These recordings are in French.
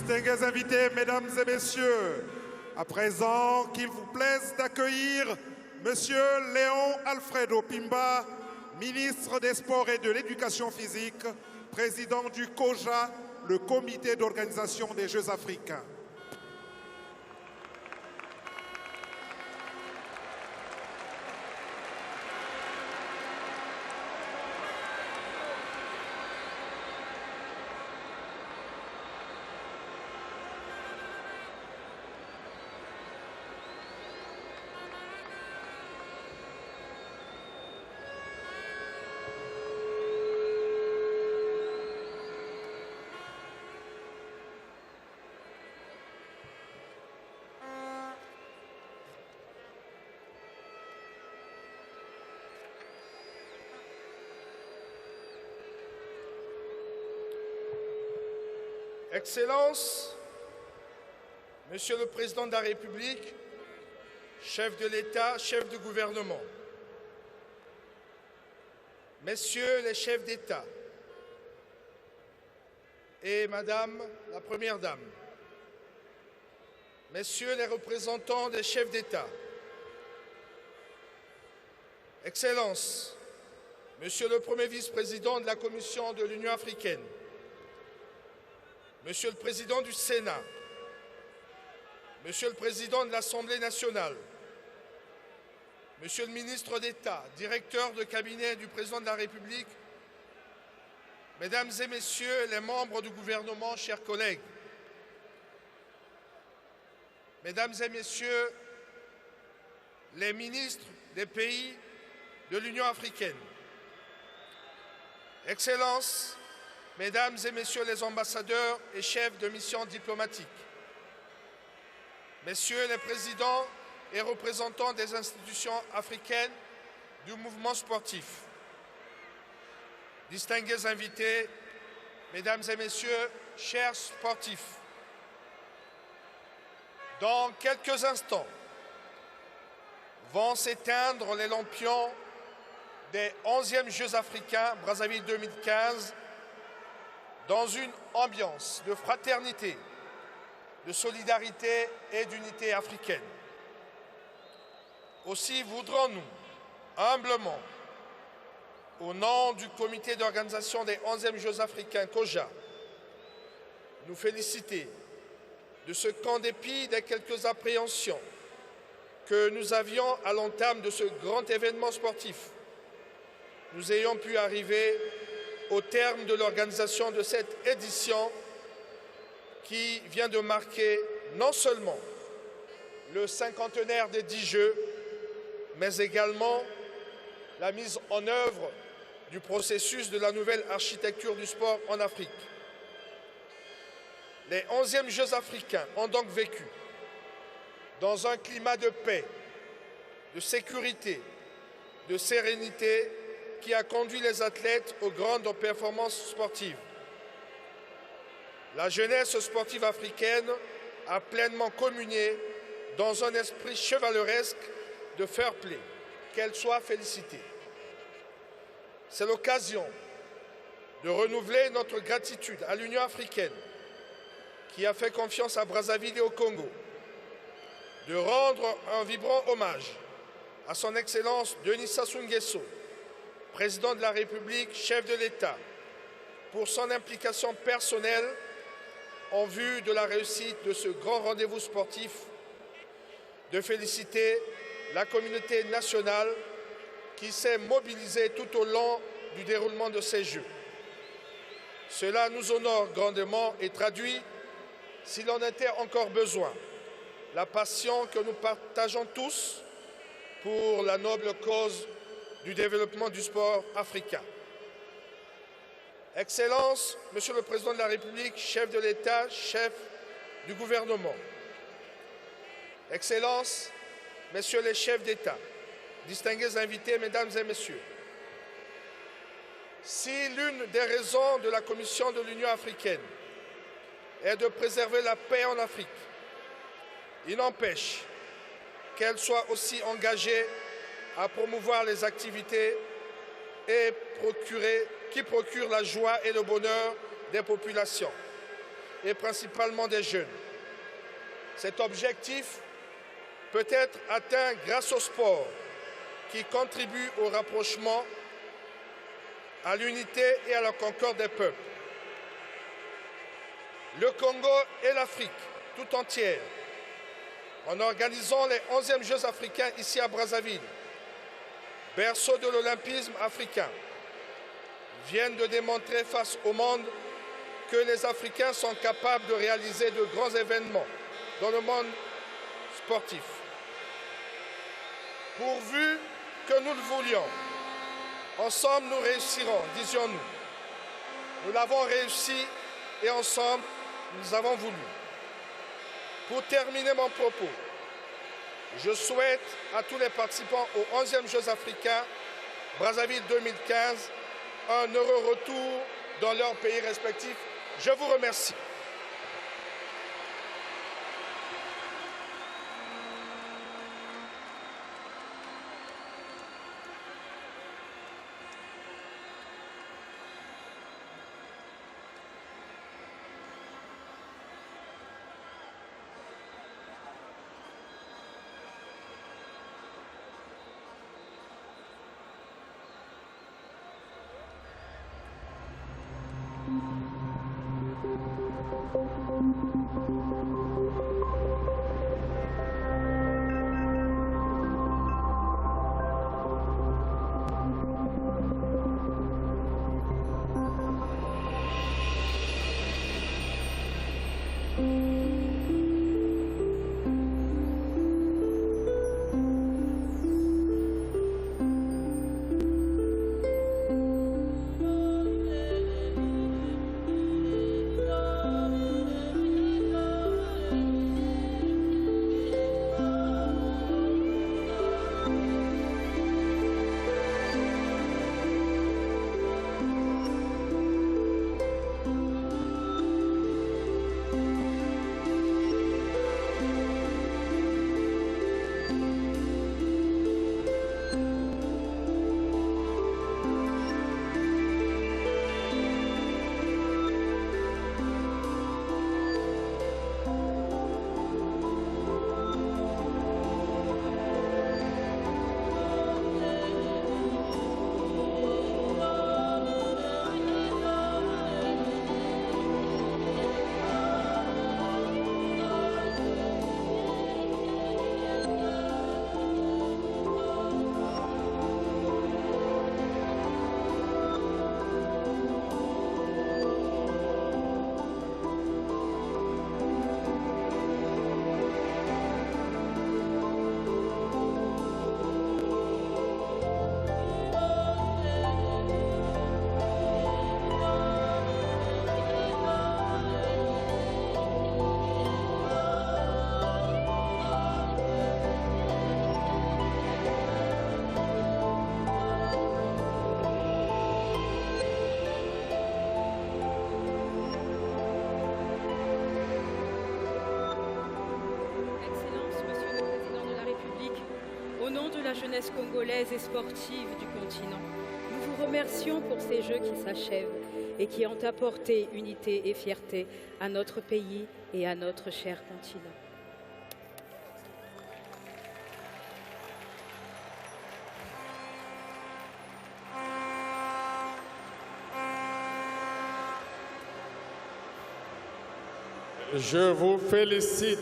Distingués invités, mesdames et messieurs, à présent, qu'il vous plaise d'accueillir Monsieur Léon Alfredo Pimba, ministre des Sports et de l'Éducation physique, président du COJA, le comité d'organisation des Jeux africains. Excellences, Monsieur le Président de la République, chef de l'État, chef de gouvernement, Messieurs les chefs d'État et Madame la Première Dame, Messieurs les représentants des chefs d'État, Excellences, Monsieur le Premier vice-président de la Commission de l'Union africaine, Monsieur le Président du Sénat, Monsieur le Président de l'Assemblée nationale, Monsieur le Ministre d'État, directeur de cabinet du Président de la République, Mesdames et Messieurs les membres du gouvernement, chers collègues, Mesdames et Messieurs les ministres des pays de l'Union africaine, Excellences, Mesdames et Messieurs les ambassadeurs et chefs de mission diplomatique, Messieurs les présidents et représentants des institutions africaines du mouvement sportif, distingués invités, Mesdames et Messieurs, chers sportifs, dans quelques instants vont s'éteindre les lampions des 11e Jeux africains Brazzaville 2015 dans une ambiance de fraternité, de solidarité et d'unité africaine. Aussi voudrons-nous humblement, au nom du comité d'organisation des 11e Jeux africains COJA, nous féliciter de ce qu'en dépit des quelques appréhensions que nous avions à l'entame de ce grand événement sportif, nous ayons pu arriver au terme de l'organisation de cette édition qui vient de marquer non seulement le cinquantenaire des 10 Jeux, mais également la mise en œuvre du processus de la nouvelle architecture du sport en Afrique. Les 11e Jeux africains ont donc vécu dans un climat de paix, de sécurité, de sérénité qui a conduit les athlètes aux grandes performances sportives. La jeunesse sportive africaine a pleinement communié dans un esprit chevaleresque de fair play. Qu'elle soit félicitée. C'est l'occasion de renouveler notre gratitude à l'Union africaine qui a fait confiance à Brazzaville et au Congo, de rendre un vibrant hommage à son Excellence Denis Sassou Nguesso, Président de la République, chef de l'État, pour son implication personnelle en vue de la réussite de ce grand rendez-vous sportif, de féliciter la communauté nationale qui s'est mobilisée tout au long du déroulement de ces Jeux. Cela nous honore grandement et traduit, s'il en était encore besoin, la passion que nous partageons tous pour la noble cause du développement du sport africain. Excellences, Monsieur le Président de la République, chef de l'État, chef du gouvernement. Excellences, Messieurs les chefs d'État, distingués invités, Mesdames et Messieurs. Si l'une des raisons de la Commission de l'Union africaine est de préserver la paix en Afrique, il n'empêche qu'elle soit aussi engagée à promouvoir les activités qui procurent la joie et le bonheur des populations, et principalement des jeunes. Cet objectif peut être atteint grâce au sport, qui contribue au rapprochement, à l'unité et à la concorde des peuples. Le Congo et l'Afrique tout entière, en organisant les 11e Jeux africains ici à Brazzaville, berceau de l'olympisme africain, viennent de démontrer face au monde que les Africains sont capables de réaliser de grands événements dans le monde sportif. Pourvu que nous le voulions, ensemble nous réussirons, disions-nous. Nous l'avons réussi et ensemble nous avons voulu. Pour terminer mon propos, je souhaite à tous les participants aux 11e Jeux africains Brazzaville 2015 un heureux retour dans leurs pays respectifs. Je vous remercie. Jeunesse congolaise et sportive du continent. Nous vous remercions pour ces Jeux qui s'achèvent et qui ont apporté unité et fierté à notre pays et à notre cher continent. Je vous félicite.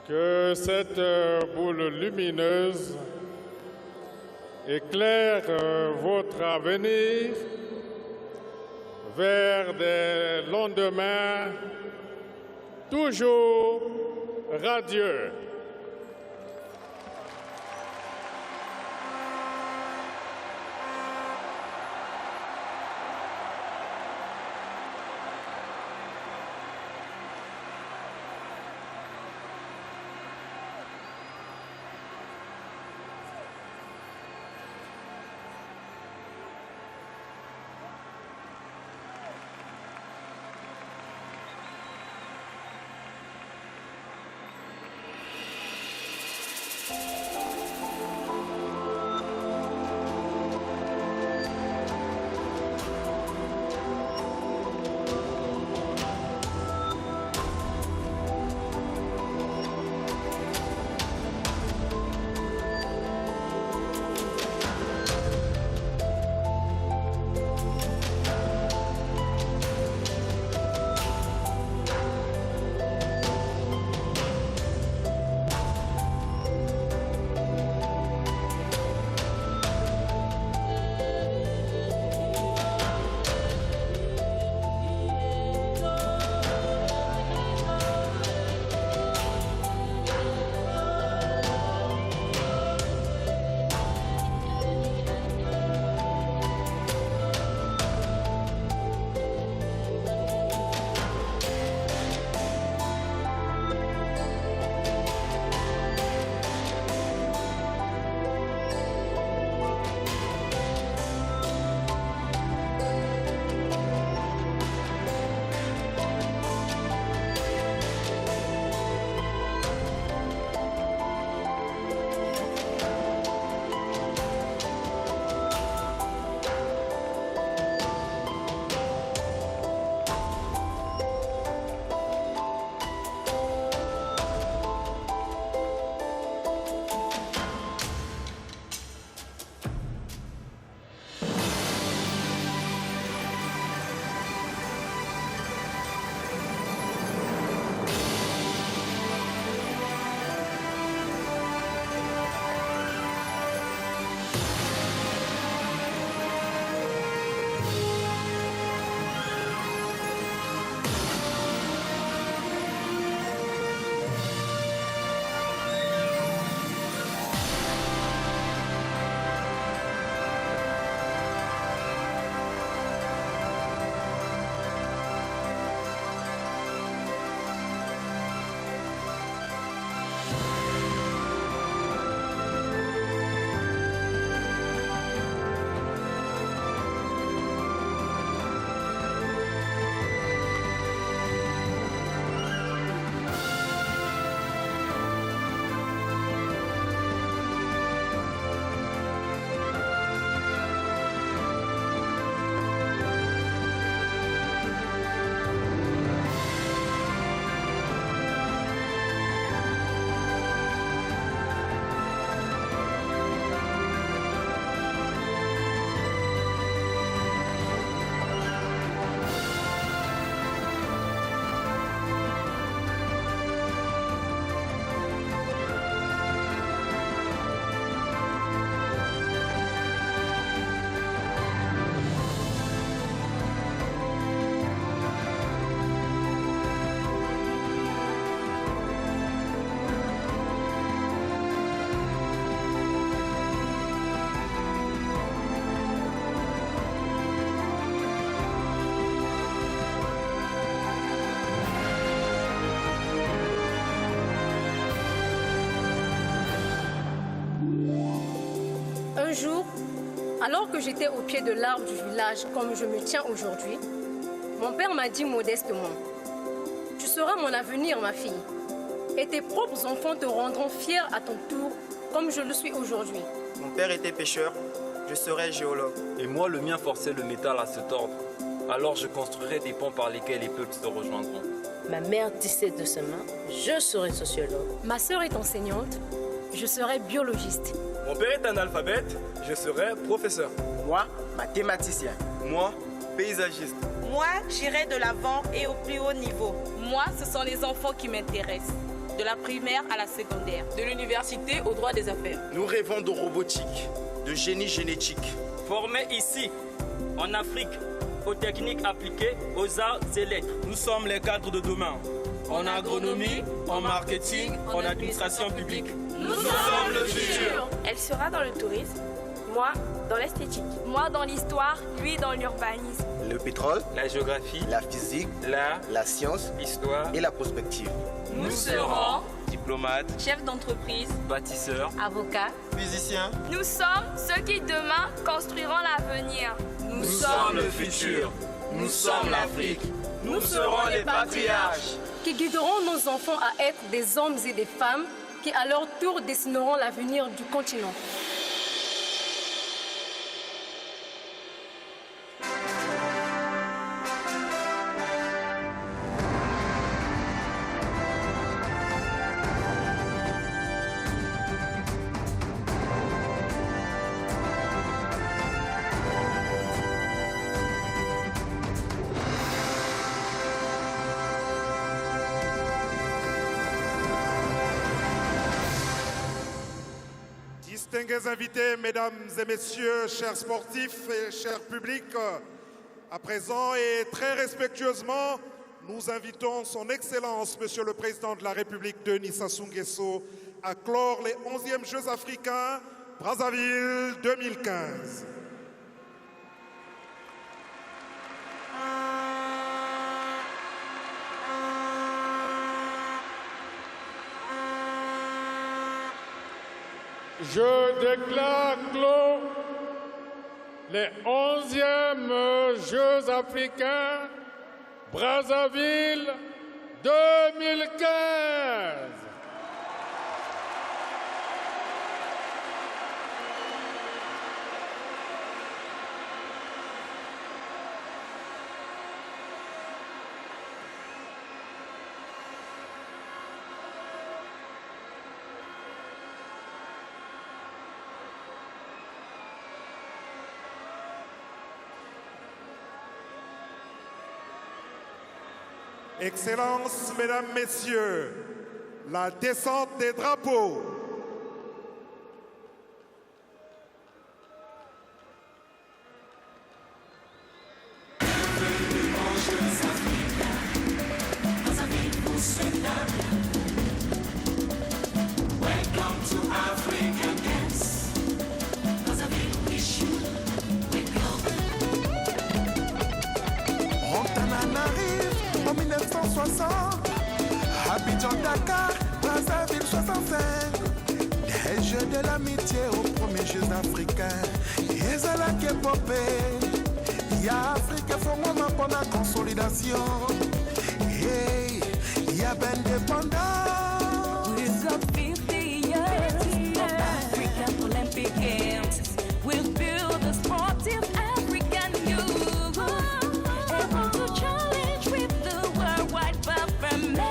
Que cette boule lumineuse éclaire votre avenir vers des lendemains toujours radieux. Un jour, alors que j'étais au pied de l'arbre du village comme je me tiens aujourd'hui, mon père m'a dit modestement, « Tu seras mon avenir, ma fille, et tes propres enfants te rendront fière à ton tour, comme je le suis aujourd'hui. » Mon père était pêcheur, je serai géologue. Et moi, le mien forçait le métal à se tordre. Alors je construirai des ponts par lesquels les peuples se rejoindront. Ma mère tissait de ses mains, je serai sociologue. Ma sœur est enseignante, je serai biologiste. Mon père est analphabète, je serai professeur. Moi, mathématicien. Moi, paysagiste. Moi, j'irai de l'avant et au plus haut niveau. Moi, ce sont les enfants qui m'intéressent. De la primaire à la secondaire. De l'université au droit des affaires. Nous rêvons de robotique, de génie génétique. Formés ici, en Afrique, aux techniques appliquées, aux arts et lettres. Nous sommes les cadres de demain. En agronomie, en marketing, en administration publique. Nous sommes le futur. Elle sera dans le tourisme, moi dans l'esthétique. Moi dans l'histoire, lui dans l'urbanisme. Le pétrole, la géographie, la physique, la science, l'histoire et la prospective. Nous serons diplomates, chefs d'entreprise, bâtisseurs, avocats, musiciens. Nous sommes ceux qui demain construiront l'avenir. Nous sommes le futur. Nous sommes l'Afrique. Nous serons les patriarches. Qui guideront nos enfants à être des hommes et des femmes qui à leur tour dessineront l'avenir du continent. Distingués invités, mesdames et messieurs, chers sportifs et chers publics, à présent et très respectueusement, nous invitons son Excellence, Monsieur le Président de la République, Denis Sassou Nguesso, à clore les 11e Jeux africains Brazzaville 2015. Je déclare clos les 11e Jeux africains Brazzaville 2015. Excellences, Mesdames, Messieurs, la descente des drapeaux. Abidjan, Dakar, Brazzaville 65. Des Jeux de l'amitié aux premiers Jeux africains. Yezala qui est popé. Y'a Afrique et Fongo pour la consolidation. Hey, y'a ben dépendant. We've got 50 years of African Olympic Games. We'll build a sportive African youth. Able to challenge with the worldwide performance.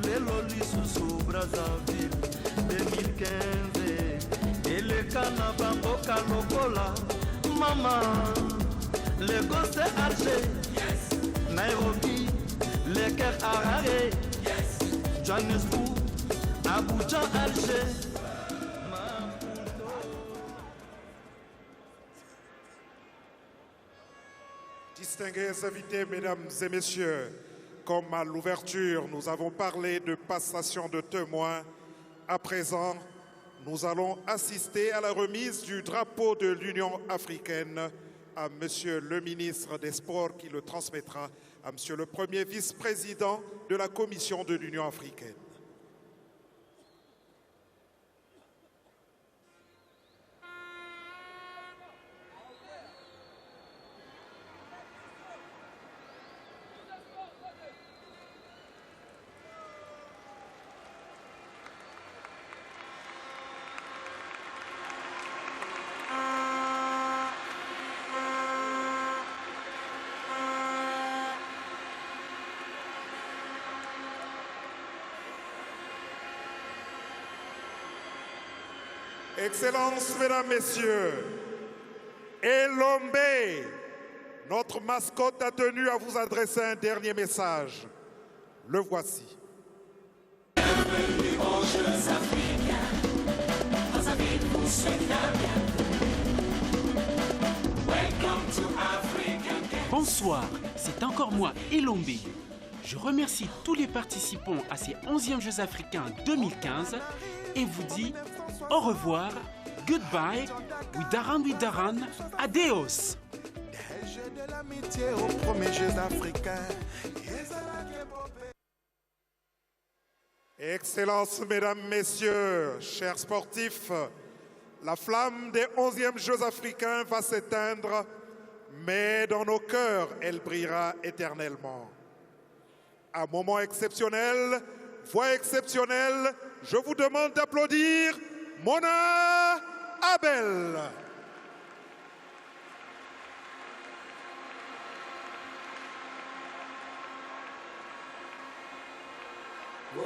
Les lolis sous Brazzaville 2015 et le Canabango Kalokola Maman Lagos et Alger Nairobi le Caire Harare Johannesburg Abuja Alger. Distingués invités, Mesdames et Messieurs, comme à l'ouverture, nous avons parlé de passation de témoins. À présent, nous allons assister à la remise du drapeau de l'Union africaine à Monsieur le ministre des Sports qui le transmettra à Monsieur le premier vice-président de la Commission de l'Union africaine. Excellences, Mesdames, Messieurs, Elombe, notre mascotte a tenu à vous adresser un dernier message. Le voici. Bienvenue aux Jeux africains. Brazzaville vous souhaite la bienvenue. Welcome to African Games. Bonsoir, c'est encore moi, Elombe. Je remercie tous les participants à ces 11e Jeux africains 2015 et vous dis au revoir, goodbye, Widaran, adios. Des Jeux de l'amitié aux premiers Jeux africains. Excellences, Mesdames, Messieurs, chers sportifs, la flamme des 11e Jeux africains va s'éteindre, mais dans nos cœurs, elle brillera éternellement. Un moment exceptionnel, voix exceptionnelle, je vous demande d'applaudir Mona Abel. Tu